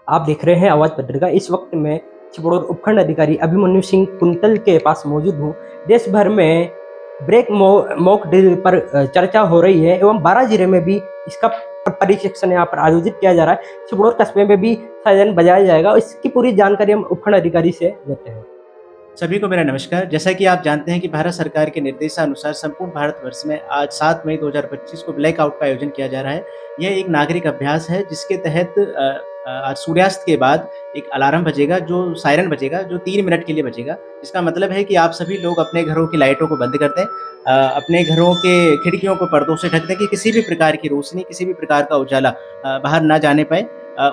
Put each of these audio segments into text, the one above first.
आप देख रहे हैं आवाज़ पत्रिका। इस वक्त मैं चिपड़ूर उपखंड अधिकारी अभिमन्यु सिंह कुंतल के पास मौजूद हूँ। देश भर में मॉक ड्रिल पर चर्चा हो रही है एवं 12 जिले में भी इसका प्रशिक्षण यहाँ पर आयोजित किया जा रहा है। चिपड़ूर कस्बे में भी सायरन बजाया जाएगा। इसकी पूरी जानकारी हम उपखंड अधिकारी से लेते हैं। सभी को मेरा नमस्कार। जैसा कि आप जानते हैं कि भारत सरकार के निर्देशानुसार संपूर्ण भारतवर्ष में आज 7 मई 2025 को ब्लैकआउट का आयोजन किया जा रहा है। यह एक नागरिक अभ्यास है जिसके तहत आज सूर्यास्त के बाद एक अलार्म बजेगा, जो सायरन बजेगा, जो 3 मिनट के लिए बजेगा। इसका मतलब है कि आप सभी लोग अपने घरों की लाइटों को बंद कर दें, अपने घरों के खिड़कियों को पर्दों से ढक दें कि किसी भी प्रकार की रोशनी, किसी भी प्रकार का उजाला बाहर ना जाने पाए।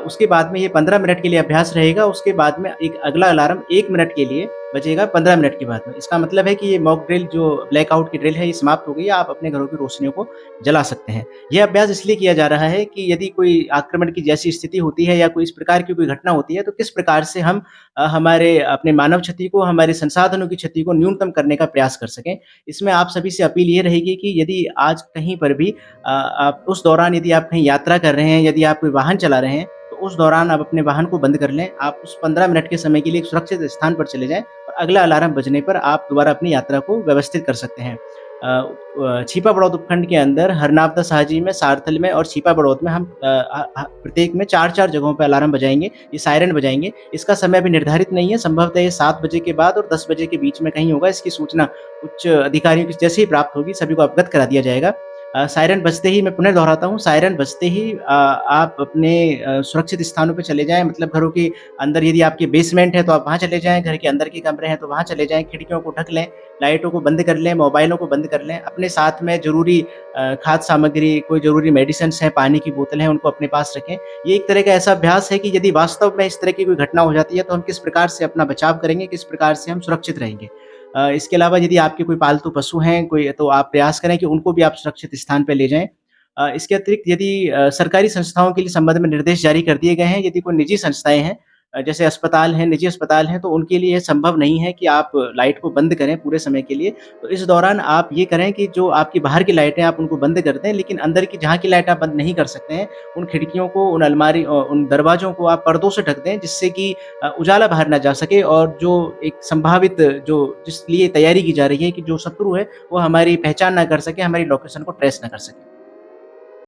उसके बाद में ये 15 मिनट के लिए अभ्यास रहेगा। उसके बाद में एक अगला अलार्म 1 मिनट के लिए बजेगा 15 मिनट के बाद में। इसका मतलब है कि ये मॉक ड्रिल जो ब्लैकआउट की ड्रिल है ये समाप्त हो गई है। आप अपने घरों की रोशनियों को जला सकते हैं। यह अभ्यास इसलिए किया जा रहा है कि यदि कोई आक्रमण की जैसी स्थिति होती है या कोई इस प्रकार की कोई घटना होती है तो किस प्रकार से हम हमारे अपने मानव क्षति को, हमारे संसाधनों की क्षति को न्यूनतम करने का प्रयास कर सकें। इसमें आप सभी से अपील ये रहेगी कि यदि आज कहीं पर भी आप उस दौरान यदि आप कहीं यात्रा कर रहे हैं, यदि आप कोई वाहन चला रहे हैं, तो उस दौरान आप अपने वाहन को बंद कर लें। आप उस 15 मिनट के समय के लिए एक सुरक्षित स्थान पर चले जाएँ और अगला अलार्म बजने पर आप दोबारा अपनी यात्रा को व्यवस्थित कर सकते हैं। छिपा बड़ौद उपखंड के अंदर हरनावदा साहजी में, सारथल में और छिपा बड़ौद में हम प्रत्येक में 4-4 जगहों पे अलार्म बजाएँगे, ये सायरन बजाएँगे। इसका समय अभी निर्धारित नहीं है, संभवतः ये 7 बजे के बाद और 10 बजे के बीच में कहीं होगा। इसकी सूचना उच्च अधिकारियों की जैसे ही प्राप्त होगी सभी को अवगत करा दिया जाएगा। सायरन बजते ही, मैं पुनः दोहराता हूँ, सायरन बजते ही आप अपने सुरक्षित स्थानों पे चले जाएँ। मतलब घरों के अंदर यदि आपके बेसमेंट है तो आप वहाँ चले जाएँ, घर के अंदर के कमरे हैं तो वहाँ चले जाएँ, खिड़कियों को ढक लें, लाइटों को बंद कर लें, मोबाइलों को बंद कर लें। अपने साथ में ज़रूरी खाद्य सामग्री, कोई ज़रूरी मेडिसिन्स हैं, पानी की बोतल हैं, उनको अपने पास रखें। ये एक तरह का ऐसा अभ्यास है कि यदि वास्तव में इस तरह की कोई घटना हो जाती है तो हम किस प्रकार से अपना बचाव करेंगे, किस प्रकार से हम सुरक्षित रहेंगे। इसके अलावा यदि आपके कोई पालतू पशु हैं, कोई, तो आप प्रयास करें कि उनको भी आप सुरक्षित स्थान पे ले जाएँ। इसके अतिरिक्त यदि सरकारी संस्थाओं के लिए संबंध में निर्देश जारी कर दिए गए हैं, यदि कोई निजी संस्थाएँ हैं, जैसे अस्पताल हैं, निजी अस्पताल हैं, तो उनके लिए ये संभव नहीं है कि आप लाइट को बंद करें पूरे समय के लिए। तो इस दौरान आप ये करें कि जो आपकी बाहर की लाइटें आप उनको बंद कर दें, लेकिन अंदर की जहाँ की लाइट आप बंद नहीं कर सकते हैं, उन खिड़कियों को, उन अलमारी उन दरवाज़ों को आप पर्दों से ढक दें, जिससे कि उजाला बाहर ना जा सके और जो एक संभावित जो जिस लिए तैयारी की जा रही है कि जो शत्रु है, वो हमारी पहचान ना कर सके, हमारी लोकेशन को ट्रेस ना कर सके।